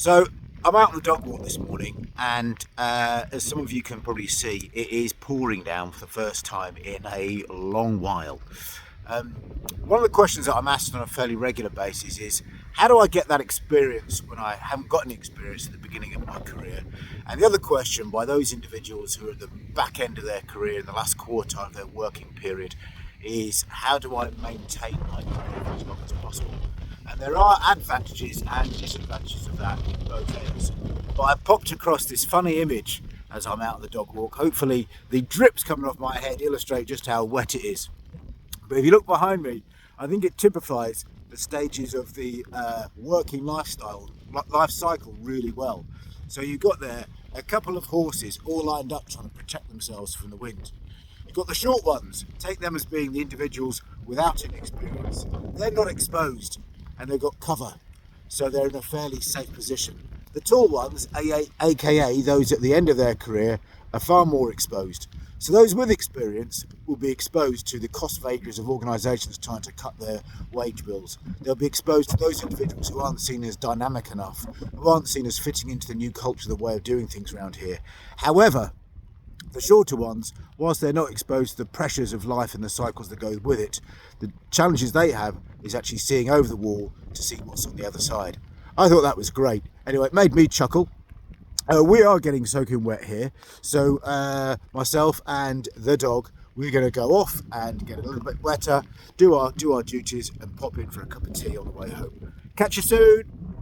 So I'm out on the dog walk this morning, and as some of you can probably see, it is pouring down for the first time in a long while. Um, One of the questions that I'm asked on a fairly regular basis is, how do I get that experience when I haven't got any experience at the beginning of my career? And the other question by those individuals who are at the back end of their career, in the last quarter of their working period, is how do I maintain my career for as long as possible? And there are advantages and disadvantages of that in both ends. But I popped across this funny image as I'm out on the dog walk. Hopefully, the drips coming off my head illustrate just how wet it is. But if you look behind me, I think it typifies the stages of the working life cycle really well. So you've got there a couple of horses all lined up trying to protect themselves from the wind. You've got the short ones, take them as being the individuals without any experience. They're not exposed and they've got cover, so they're in a fairly safe position. The tall ones, aka those at the end of their career, are far more exposed. So those with experience will be exposed to the cost vagaries of organisations trying to cut their wage bills. They'll be exposed to those individuals who aren't seen as dynamic enough, who aren't seen as fitting into the new culture, the way of doing things around here. However, the shorter ones, whilst they're not exposed to the pressures of life and the cycles that go with it, the challenges they have is actually seeing over the wall to see what's on the other side. I thought that was great. Anyway, it made me chuckle. We are getting soaking wet here, so myself and the dog, we're going to go off and get a little bit wetter, do our duties, and pop in for a cup of tea on the way home. Catch you soon.